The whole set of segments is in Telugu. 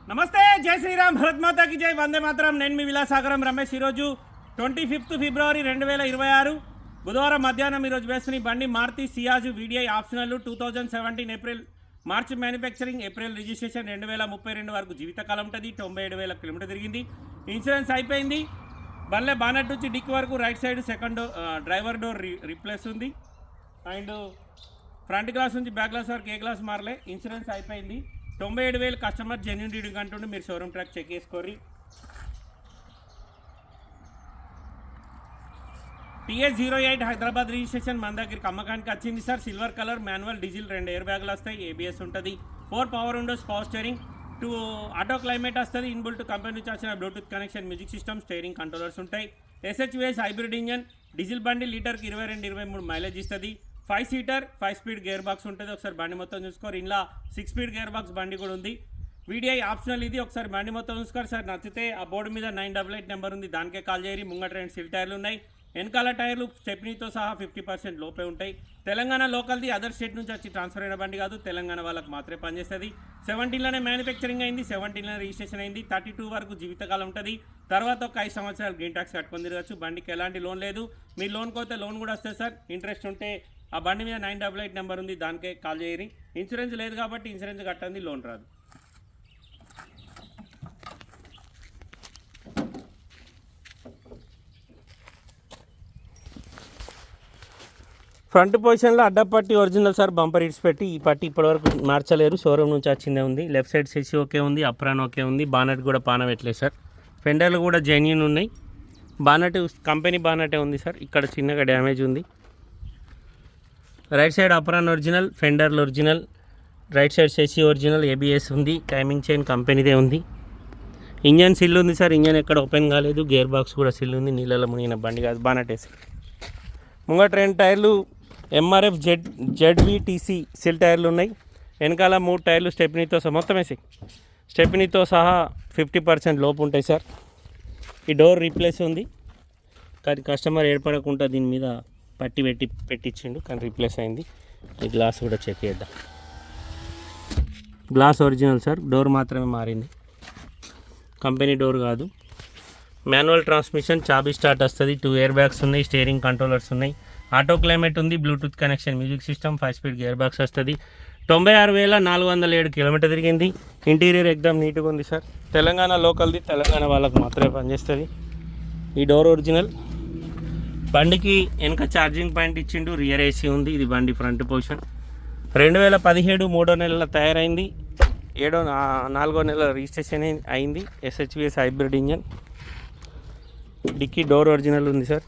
నమస్తే, జై శ్రీరామ్, భరత్ మాతాకి జై, వందే మాతరం. నేను మీ విలాసాగరం రమేష్. ఈరోజు 25 ఫిబ్రవరి 2026 బుధవారం మధ్యాహ్నం ఈరోజు వేస్తున్న బండి Maruti Ciaz VDI optional 2017 April March manufacturing, April registration, 2032 వరకు జీవితకాలం ఉంటుంది. 97,000 కిలోమీటర్ తిరిగింది. ఇన్సూరెన్స్ అయిపోయింది. బండ్లే బానెట్ నుంచి డిక్ వరకు right side second driver door replace ఉంది. అండ్ ఫ్రంట్ గ్లాస్ నుంచి బ్యాక్ గ్లాస్ వరకు ఏ గ్లాస్ మారలే. ఇన్సూరెన్స్ అయిపోయింది. 97,000 కస్టమర్ జెన్యూన్ డీడింగ్ అంటుండే. మీరు షోరూమ్ ట్రాక్ చెక్ చేసుకోర్రి. TS08 హైదరాబాద్ రిజిస్ట్రేషన్ మన దగ్గరికి అమ్మకానికి వచ్చింది sir. Silver colour, manual, diesel, 2 air బ్యాగులు వస్తాయి. ABS ఉంటుంది. 4 power windows, power steering, 2 auto climate వస్తుంది. ఇన్బుల్ట్ కంపెనీ నుంచి వచ్చిన Bluetooth connection, music system, steering controllers ఉంటాయి. SHVS హైబ్రిడ్ ఇంజన్, డీజిల్ బండి, లీటర్కి 22-23 మైలేజ్ ఇస్తుంది. 5 సీటర్ 5 స్పీడ్ గేర్ బాక్స్ ఉంటుంది. ఒకసారి బండి మొత్తం చూసుకోరు. ఇలా 6 స్పీడ్ గేర్ బాక్స్ బండి కూడా ఉంది. వీడిఐ ఆప్షనల్ ఇది. ఒకసారి బండి మొత్తం చూసుకోరు సార్. నచ్చితే ఆ బోర్డు మీద 988 నెంబర్ ఉంది, దానికే కాల్ చేయరి. ముంగట 2 సిల్ టైర్లు ఉన్నాయి. వెనకాల టైర్లు స్టెప్నీతో సహా 50% లోపే ఉంటాయి. తెలంగాణ లోకల్ది, అదర్ స్టేట్ నుంచి వచ్చి ట్రాన్స్ఫర్ అయిన బండి కాదు. తెలంగాణ వాళ్ళకి మాత్రమే పనిచేస్తుంది. 17లోనే మ్యానుఫ్యాక్చరింగ్ అయింది, 17లోనే రిజిస్ట్రేషన్ అయింది. 32 వరకు జీవితకాలం ఉంటుంది. తర్వాత ఒక 5 సంవత్సరాలు గ్రీన్ ట్యాక్స్ కట్టుకొని తిరగచ్చు. బండికి ఎలాంటి లోన్ లేదు. మీరు లోన్ కోతే లోన్ కూడా వస్తుంది సార్. ఇంట్రెస్ట్ ఉంటే ఆ బండి మీద 988 నెంబర్ ఉంది, దానికే కాల్ చేయరి. ఇన్సూరెన్స్ లేదు కాబట్టి ఇన్సూరెన్స్ కట్టండి, లోన్ రాదు. ఫ్రంట్ పొజిషన్లో అడ్డపట్టి ఒరిజినల్ సార్. బంపర్ ఇట్స్ పెట్టి ఈ పట్టి ఇప్పటివరకు మార్చలేరు. షోరూమ్ నుంచి వచ్చిందే ఉంది. లెఫ్ట్ సైడ్ సెసి ఓకే ఉంది. అప్రాన్ ఓకే ఉంది. బానెట్ కూడా పాన పెట్టలేదు సార్. ఫెండర్లు కూడా జెన్యూన్ ఉన్నాయి. బానెట్ కంపెనీ బానెటే ఉంది సార్. ఇక్కడ చిన్నగా డ్యామేజ్ ఉంది. రైట్ సైడ్ అప్రాన్ ఒరిజినల్, ఫెండర్లు ఒరిజినల్, రైట్ సైడ్ సెసి ఒరిజినల్, ABS ఉంది. టైమింగ్ చైన్ కంపెనీదే ఉంది. ఇంజన్ సిల్ ఉంది సార్. ఇంజన్ ఎక్కడ ఓపెన్ కాలేదు. గేర్ బాక్స్ కూడా సిల్ ఉంది. నీళ్ళలో మునిగిన బండి కాదు, బానెట్ వేసి. ముంగట 2 టైర్లు MRF ZVTC సిల్ టైర్లు ఉన్నాయి. వెనకాల 3 టైర్లు స్టెప్నీతో సహా, మొత్తం వేసి స్టెప్నీతో సహా 50% లోపు ఉంటాయి సార్. ఈ డోర్ రీప్లేస్ ఉంది, కానీ కస్టమర్ ఏర్పడకుండా దీని మీద పట్టి పెట్టించిండు, కానీ రీప్లేస్ అయింది. ఈ గ్లాస్ కూడా చెక్ చేద్దాం. Glass original sir. డోర్ మాత్రమే మారింది, కంపెనీ డోర్ కాదు. మాన్యువల్ ట్రాన్స్మిషన్, చాబీ స్టార్ట్ వస్తుంది. 2 ఎయిర్ బ్యాగ్స్ ఉన్నాయి. స్టీరింగ్ కంట్రోలర్స్ ఉన్నాయి. ఆటో క్లైమేట్ ఉంది. Bluetooth connection, music system, 5 speed gear box వస్తుంది. 96,407 కిలోమీటర్ తిరిగింది. ఇంటీరియర్ ఎగ్దమ్ నీట్గా ఉంది సార్. తెలంగాణ లోకల్ది, తెలంగాణ వాళ్ళకు మాత్రమే పనిచేస్తుంది. ఈ డోర్ ఒరిజినల్. బండికి వెనక ఛార్జింగ్ పాయింట్ ఇచ్చిండు. రియర్ AC ఉంది. ఇది బండి ఫ్రంట్ పొజిషన్. 2017 3వ నెలలో తయారైంది. 4వ నెల రిజిస్ట్రేషన్ అయింది. SHVS hybrid engine. Dicky door original ఉంది సార్.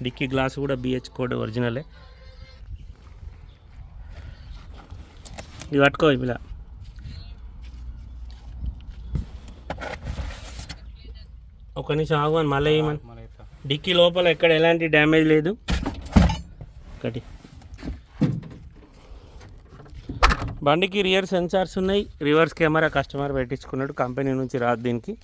డిక్కీ గ్లాస్ కూడా BH కోడ్ ఒరిజినలే. ఇది పట్టుకో ఇలా. ఒక నిమిషం ఆగుమని మళ్ళీ వేయమని. డిక్కీ లోపల ఎక్కడ ఎలాంటి డ్యామేజ్ లేదు. ఒకటి బండికి రియర్ సెన్సార్స్ ఉన్నాయి. రివర్స్ కెమెరా కస్టమర్ పెట్టించుకున్నాడు, కంపెనీ నుంచి రాదు దీనికి.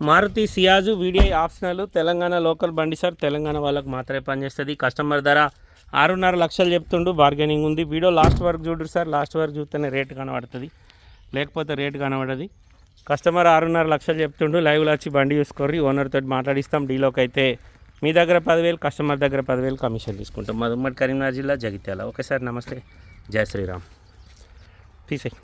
Maruti Ciaz VDI optional, Telangana local బండి సార్. తెలంగాణ వాళ్ళకు మాత్రమే పనిచేస్తుంది. కస్టమర్ ధర 6.5 లక్షలు చెప్తుండు. బార్గెనింగ్ ఉంది. వీడియో లాస్ట్ వరకు చూడరు సార్. లాస్ట్ వరకు చూస్తేనే రేట్ కనబడుతుంది, లేకపోతే రేట్ కనబడది. కస్టమర్ 6.5 లక్షలు చెప్తుండు. లైవ్లో వచ్చి బండి చూసుకోర్రి. ఓనర్ తోటి మాట్లాడిస్తాం. డీలోకి అయితే మీ దగ్గర 10,000, కస్టమర్ దగ్గర 10,000 కమిషన్ తీసుకుంటాం. మాది ఉమ్మడి కరీంనగర్ జిల్లా, జగిత్యాల. ఓకే సార్, నమస్తే, జై శ్రీరామ్. తీసేయి.